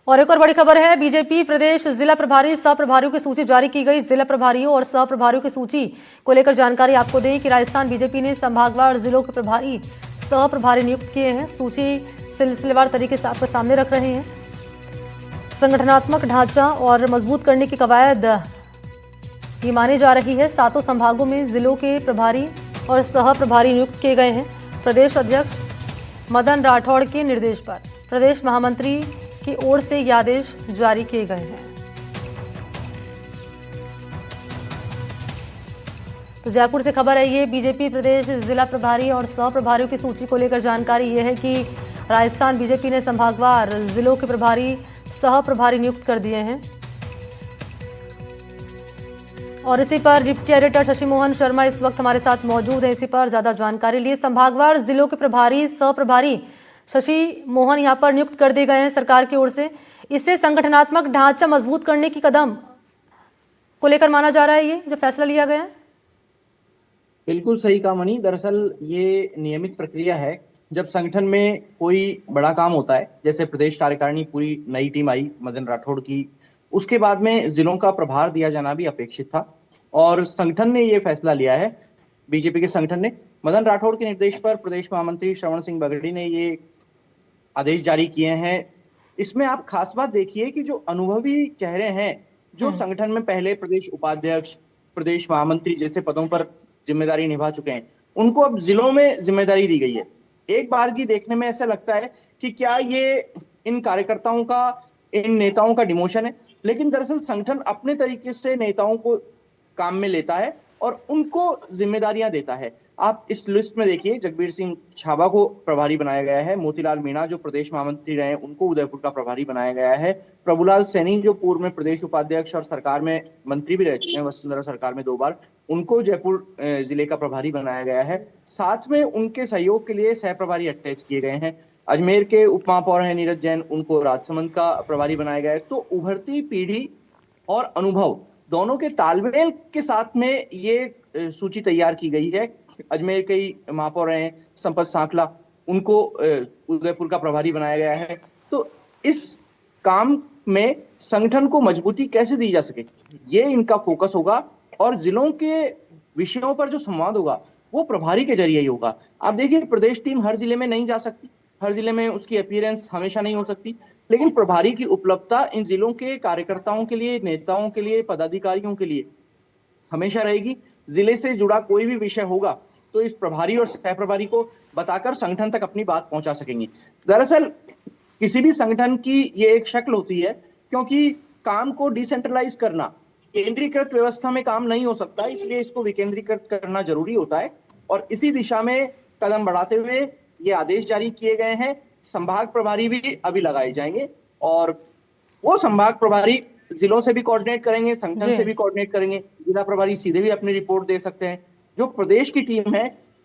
और एक और बड़ी खबर है, बीजेपी प्रदेश जिला प्रभारी सह प्रभारियों की सूची जारी की गई। जिला प्रभारियों और सह प्रभारियों की सूची को लेकर जानकारी आपको दें कि राजस्थान बीजेपी ने संभागवार जिलों के प्रभारी सह प्रभारी नियुक्त किए हैं। सूची सिलसिलेवार तरीके से आपके सामने रख रहे हैं। संगठनात्मक ढांचा और मजबूत करने की कवायद ये मानी जा रही है। सातों संभागों में जिलों के प्रभारी और सह प्रभारी नियुक्त किए गए हैं। प्रदेश अध्यक्ष मदन राठौड़ के निर्देश पर प्रदेश महामंत्री की ओर से ये आदेश जारी किए गए हैं। तो जयपुर से खबर है ये, बीजेपी प्रदेश जिला प्रभारी और सह प्रभारियों की सूची को लेकर जानकारी ये है कि राजस्थान बीजेपी ने संभागवार जिलों के प्रभारी सह प्रभारी नियुक्त कर दिए हैं। और इसी पर डिप्टी एडिटर शशि मोहन शर्मा इस वक्त हमारे साथ मौजूद है। इसी पर ज्यादा जानकारी लिए, संभागवार जिलों के प्रभारी सह प्रभारी शशि मोहन यहां पर नियुक्त कर दिए गए हैं सरकार की ओर से। इससे संगठनात्मक ढांचा मजबूत करने की कदम को लेकर माना जा रहा है ये जो फैसला लिया गया है। बिल्कुल सही कहा मनी। दरअसल ये नियमित प्रक्रिया है। जब संगठन में कोई बड़ा काम होता है, जैसे प्रदेश कार्यकारिणी पूरी नई टीम आई मदन राठौड़ की, उसके बाद में जिलों का प्रभार दिया जाना भी अपेक्षित था और संगठन ने ये फैसला लिया है। बीजेपी के संगठन ने मदन राठौड़ के निर्देश पर प्रदेश महामंत्री श्रवण सिंह बगड़ी ने ये आदेश जारी किए हैं। इसमें आप खास बात देखिए कि जो अनुभवी चेहरे हैं, जो संगठन में पहले प्रदेश उपाध्यक्ष, प्रदेश महामंत्री जैसे पदों पर जिम्मेदारी निभा चुके हैं, उनको अब जिलों में जिम्मेदारी दी गई है। एक बार की देखने में ऐसा लगता है कि क्या ये इन कार्यकर्ताओं का, इन नेताओं का डिमोशन है, लेकिन दरअसल संगठन अपने तरीके से नेताओं को काम में लेता है और उनको जिम्मेदारियां देता है। आप इस लिस्ट में देखिए, जगबीर सिंह छाबा को प्रभारी बनाया गया है। मोतीलाल मीणा जो प्रदेश महामंत्री रहे, उनको उदयपुर का प्रभारी बनाया गया है। प्रभुलाल सैनी जो पूर्व में प्रदेश उपाध्यक्ष और सरकार में मंत्री भी रह चुके हैं, वसुंधरा सरकार में 2 बार, उनको जयपुर जिले का प्रभारी बनाया गया है। साथ में उनके सहयोग के लिए सह प्रभारी अटैच किए गए हैं। अजमेर के उप महापौर हैं नीरज जैन, उनको राजसमंद का प्रभारी बनाया गया है। तो उभरती पीढ़ी और अनुभव दोनों के तालमेल के साथ में ये सूची तैयार की गई है। अजमेर के ही महापौर हैं संपत सांखला, उनको उदयपुर का प्रभारी बनाया गया है। तो इस काम में संगठन को मजबूती कैसे दी जा सके, ये इनका फोकस होगा और जिलों के विषयों पर जो संवाद होगा वो प्रभारी के जरिए ही होगा। आप देखिए, प्रदेश टीम हर जिले में नहीं जा सकती, हर जिले में उसकी अपीयरेंस हमेशा नहीं हो सकती, लेकिन प्रभारी की उपलब्धता इन जिलों के कार्यकर्ताओं के लिए, नेताओं के लिए, पदाधिकारियों के लिए हमेशा रहेगी। जिले से जुड़ा कोई भी विषय होगा तो इस प्रभारी और सह प्रभारी को बताकर संगठन तक अपनी बात पहुंचा सकेंगे। दरअसल किसी भी संगठन की ये एक शक्ल होती है, क्योंकि काम को डिसेंट्रलाइज करना, केंद्रीकृत व्यवस्था में काम नहीं हो सकता, इसलिए इसको विकेंद्रीकृत करना जरूरी होता है और इसी दिशा में कदम बढ़ाते हुए ये आदेश जारी किए गए हैं। संभाग प्रभारी भी अभी लगाए जाएंगे और वो संभाग प्रभारी जिलों से भी कोऑर्डिनेट करेंगे, संगठन से भी कोऑर्डिनेट करेंगे। जिला प्रभारी सीधे भी अपनी रिपोर्ट दे सकते हैं। जो प्रदेश की टीम है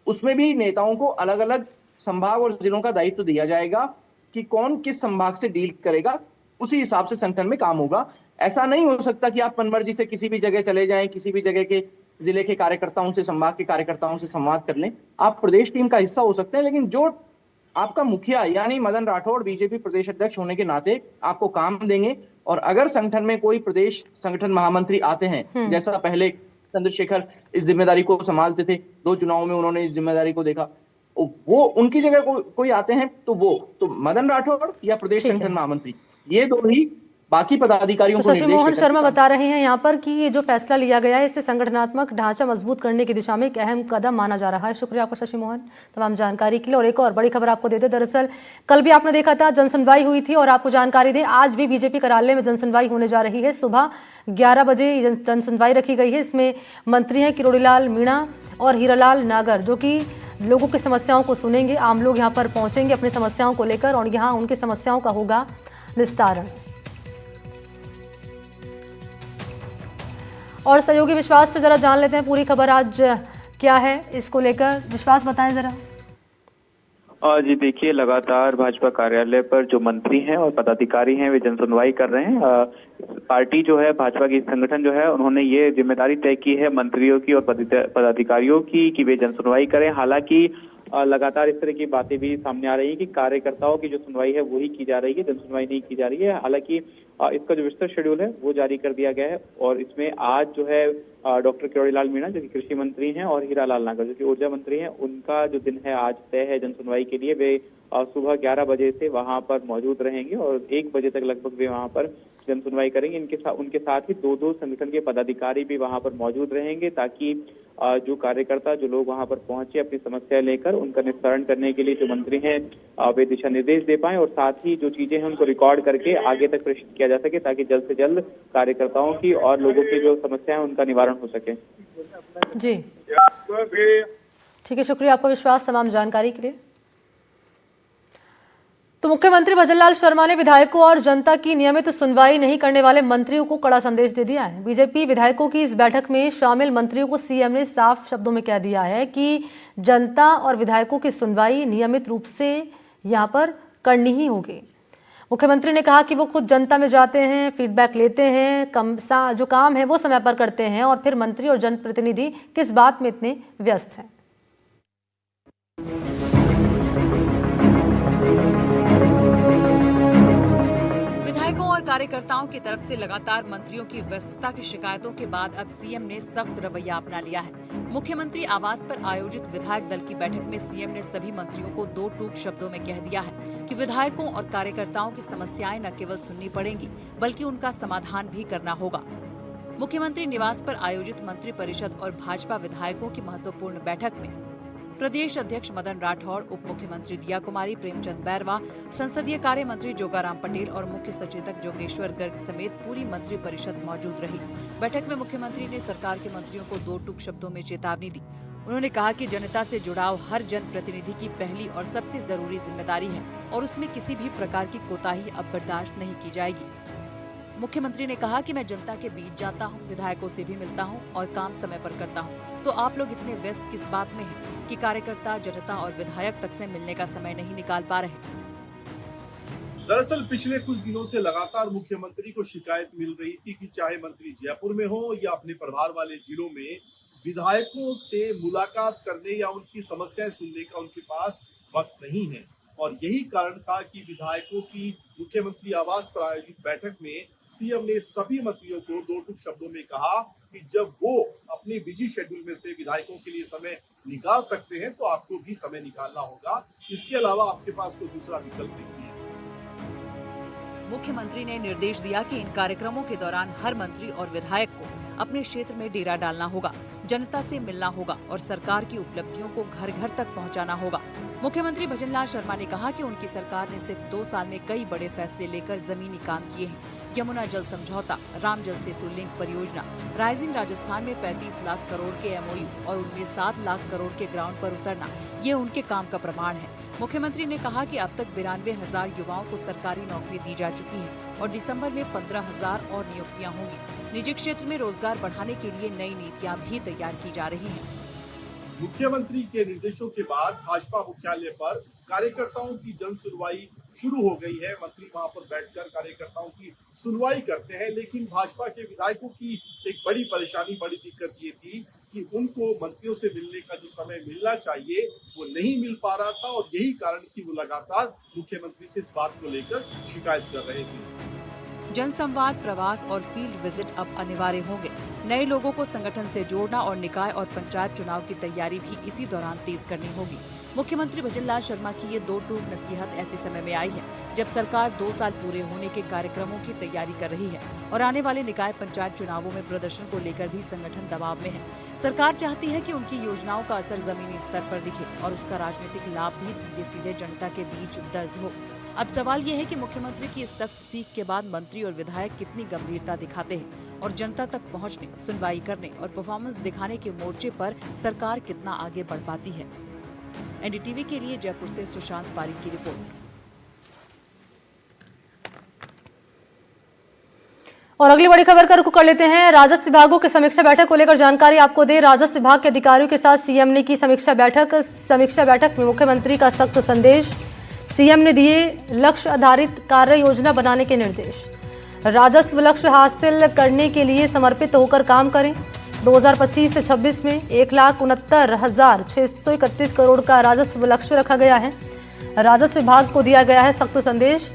उसमें भी नेताओं को अलग अलग संभाग और जिलों का दायित्व दिया जाएगा कि कौन किस संभाग से डील करेगा, उसी हिसाब से संगठन में काम होगा। ऐसा नहीं हो सकता कि आप मनमर्जी से किसी भी जगह चले जाएं, किसी भी जगह के जिले के कार्यकर्ताओं से, संभाग के कार्यकर्ताओं से संवाद कर लें। आप प्रदेश टीम का हिस्सा हो सकते हैं, लेकिन जो आपका मुखिया यानी मदन राठौड़ बीजेपी प्रदेश अध्यक्ष होने के नाते आपको काम देंगे। और अगर संगठन में कोई प्रदेश संगठन महामंत्री आते हैं, जैसा पहले चंद्रशेखर इस जिम्मेदारी को संभालते थे, 2 चुनाव में उन्होंने इस जिम्मेदारी को देखा, वो उनकी जगह कोई आते हैं तो मदन राठौड़ या प्रदेश संगठन महामंत्री, ये 2 ही बाकी पदाधिकारियों को शशि मोहन शर्मा बता रहे हैं यहाँ पर कि ये जो फैसला लिया गया है इससे संगठनात्मक ढांचा मजबूत करने की दिशा में एक अहम कदम माना जा रहा है। शुक्रिया आपका शशि मोहन तमाम जानकारी के लिए। और एक और बड़ी खबर आपको दे दे, दरअसल कल भी आपने देखा था जनसुनवाई हुई थी और आपको जानकारी दें आज भी बीजेपी कार्यालय में जनसुनवाई होने जा रही है। सुबह 11 बजे जनसुनवाई रखी गई है। इसमें मंत्री हैं किरोड़ीलाल मीणा और हीरालाल नागर, जो कि लोगों की समस्याओं को सुनेंगे। आम लोग यहाँ पर पहुंचेंगे अपनी समस्याओं को लेकर और यहाँ उनकी समस्याओं का होगा निस्तारण। और सहयोगी विश्वास से जरा जान लेते हैं पूरी खबर आज क्या है, इसको लेकर विश्वास बताएं जरा। जी देखिए, लगातार भाजपा कार्यालय पर जो मंत्री हैं और पदाधिकारी हैं वे जनसुनवाई कर रहे हैं। पार्टी जो है, भाजपा की संगठन जो है, उन्होंने ये जिम्मेदारी तय की है मंत्रियों की और पदाधिकारियों की कि वे जनसुनवाई करें। हालांकि लगातार इस तरह की बातें भी सामने आ रही हैं कि कार्यकर्ताओं की जो सुनवाई है वही की जा रही है, जन सुनवाई नहीं की जा रही है। हालांकि इसका जो विस्तृत शेड्यूल है वो जारी कर दिया गया है और इसमें आज जो है डॉक्टर किरोड़ीलाल मीणा जो कि कृषि मंत्री हैं और हीरालाल नागर जो कि ऊर्जा मंत्री हैं, उनका जो दिन है आज तय है जन सुनवाई के लिए। वे सुबह 11 बजे से वहां पर मौजूद रहेंगे और 1 बजे तक लगभग वे वहां पर जन सुनवाई करेंगे। उनके साथ ही दो संगठन के पदाधिकारी भी वहां पर मौजूद रहेंगे ताकि जो कार्यकर्ता जो लोग वहां पर पहुंचे अपनी समस्या लेकर उनका निस्तारण करने के लिए जो मंत्री हैं वे दिशा निर्देश दे पाएं और साथ ही जो चीजें हैं उनको रिकॉर्ड करके आगे तक प्रेषित किया जा सके ताकि जल्द से जल्द कार्यकर्ताओं की और लोगों की जो समस्या है उनका निवारण हो सके। जी ठीक है, शुक्रिया आपका विश्वास तमाम जानकारी के लिए। तो मुख्यमंत्री भजनलाल शर्मा ने विधायकों और जनता की नियमित सुनवाई नहीं करने वाले मंत्रियों को कड़ा संदेश दे दिया है। बीजेपी विधायकों की इस बैठक में शामिल मंत्रियों को सीएम ने साफ शब्दों में कह दिया है कि जनता और विधायकों की सुनवाई नियमित रूप से यहां पर करनी ही होगी। मुख्यमंत्री ने कहा कि वो खुद जनता में जाते हैं, फीडबैक लेते हैं, जो काम है वो समय पर करते हैं और फिर मंत्री और जनप्रतिनिधि किस बात में इतने व्यस्त हैं। विधायकों और कार्यकर्ताओं की तरफ से लगातार मंत्रियों की व्यस्तता की शिकायतों के बाद अब सीएम ने सख्त रवैया अपना लिया है। मुख्यमंत्री आवास पर आयोजित विधायक दल की बैठक में सीएम ने सभी मंत्रियों को 2 टूक शब्दों में कह दिया है कि विधायकों और कार्यकर्ताओं की समस्याएं न केवल सुननी पड़ेंगी बल्कि उनका समाधान भी करना होगा। मुख्यमंत्री निवास पर आयोजित मंत्री परिषद और भाजपा विधायकों की महत्वपूर्ण बैठक में प्रदेश अध्यक्ष मदन राठौड़, उप मुख्यमंत्री दिया कुमारी, प्रेमचंद बैरवा, संसदीय कार्य मंत्री जोगाराम पटेल और मुख्य सचेतक जोगेश्वर गर्ग समेत पूरी मंत्री परिषद मौजूद रही। बैठक में मुख्यमंत्री ने सरकार के मंत्रियों को 2 टूक शब्दों में चेतावनी दी। उन्होंने कहा कि जनता से जुड़ाव हर जनप्रतिनिधि की पहली और सबसे जरूरी जिम्मेदारी है और उसमें किसी भी प्रकार की कोताही अब बर्दाश्त नहीं की जाएगी। मुख्यमंत्री ने कहा कि मैं जनता के बीच जाता हूं, विधायकों से भी मिलता हूं और काम समय पर करता हूं, तो आप लोग इतने व्यस्त किस बात में हैं कि कार्यकर्ता, जनता और विधायक तक से मिलने का समय नहीं निकाल पा रहे। दरअसल पिछले कुछ दिनों से लगातार मुख्यमंत्री को शिकायत मिल रही थी कि चाहे मंत्री जयपुर में हो या अपने प्रभार वाले जिलों में विधायकों से मुलाकात करने या उनकी समस्याएं सुनने का उनके पास वक्त नहीं है। और यही कारण था कि विधायकों की मुख्यमंत्री आवास पर आयोजित बैठक में सीएम ने सभी मंत्रियों को 2 टूक शब्दों में कहा कि जब वो अपने बिजी शेड्यूल में से विधायकों के लिए समय निकाल सकते हैं तो आपको भी समय निकालना होगा। इसके अलावा आपके पास कोई दूसरा विकल्प नहीं है। मुख्यमंत्री ने निर्देश दिया कि इन कार्यक्रमों के दौरान हर मंत्री और विधायक को अपने क्षेत्र में डेरा डालना होगा, जनता से मिलना होगा और सरकार की उपलब्धियों को घर घर तक पहुंचाना होगा। मुख्यमंत्री भजनलाल शर्मा ने कहा कि उनकी सरकार ने सिर्फ 2 साल में कई बड़े फैसले लेकर जमीनी काम किए हैं। यमुना जल समझौता, राम जल सेतु लिंक परियोजना, राइजिंग राजस्थान में 35 लाख करोड़ के MOU और उनमें 7 लाख करोड़ के ग्राउंड पर उतरना, ये उनके काम का प्रमाण है। मुख्यमंत्री ने कहा कि अब तक 92,000 युवाओं को सरकारी नौकरी दी जा चुकी है और दिसंबर में 15,000 और नियुक्तियां होंगी। निजी क्षेत्र में रोजगार बढ़ाने के लिए नई नीतियां भी तैयार की जा रही हैं। मुख्यमंत्री के निर्देशों के बाद भाजपा मुख्यालय पर कार्यकर्ताओं की जन सुनवाई शुरू हो गई है। मंत्री वहां पर बैठकर कार्यकर्ताओं की सुनवाई करते हैं, लेकिन भाजपा के विधायकों की एक बड़ी परेशानी, बड़ी दिक्कत ये थी कि उनको मंत्रियों से मिलने का जो समय मिलना चाहिए वो नहीं मिल पा रहा था और यही कारण कि वो लगातार मुख्यमंत्री से इस बात को लेकर शिकायत कर रहे थे। जनसंवाद, प्रवास और फील्ड विजिट अब अनिवार्य होंगे। नए लोगों को संगठन से जोड़ना और निकाय और पंचायत चुनाव की तैयारी भी इसी दौरान तेज करनी होगी। मुख्यमंत्री भजनलाल शर्मा की ये 2 टूक नसीहत ऐसे समय में आई है जब सरकार 2 साल पूरे होने के कार्यक्रमों की तैयारी कर रही है और आने वाले निकाय पंचायत चुनावों में प्रदर्शन को लेकर भी संगठन दबाव में है। सरकार चाहती है कि उनकी योजनाओं का असर जमीनी स्तर पर दिखे और उसका राजनीतिक लाभ भी सीधे सीधे जनता के बीच दर्ज हो। अब सवाल ये है कि मुख्यमंत्री की इस सख्त सीख के बाद मंत्री और विधायक कितनी गंभीरता दिखाते हैं और जनता तक पहुंचने, सुनवाई करने और परफॉर्मेंस दिखाने के मोर्चे पर सरकार कितना आगे बढ़ पाती है। NDTV के लिए जयपुर से सुशांत पारिक की रिपोर्ट। और अगली बड़ी खबर का रुख कर लेते हैं। राजस्व विभागों की समीक्षा बैठक को लेकर जानकारी आपको दे। राजस्व विभाग के अधिकारियों के साथ सीएम ने की समीक्षा बैठक में मुख्यमंत्री का सख्त संदेश। सीएम ने दिए लक्ष्य आधारित कार्य योजना बनाने के निर्देश। राजस्व लक्ष्य हासिल करने के लिए समर्पित होकर काम करें। 2025 से 26 में 1,69,631 करोड़ का राजस्व लक्ष्य रखा गया है। राजस्व विभाग को दिया गया है सख्त संदेश।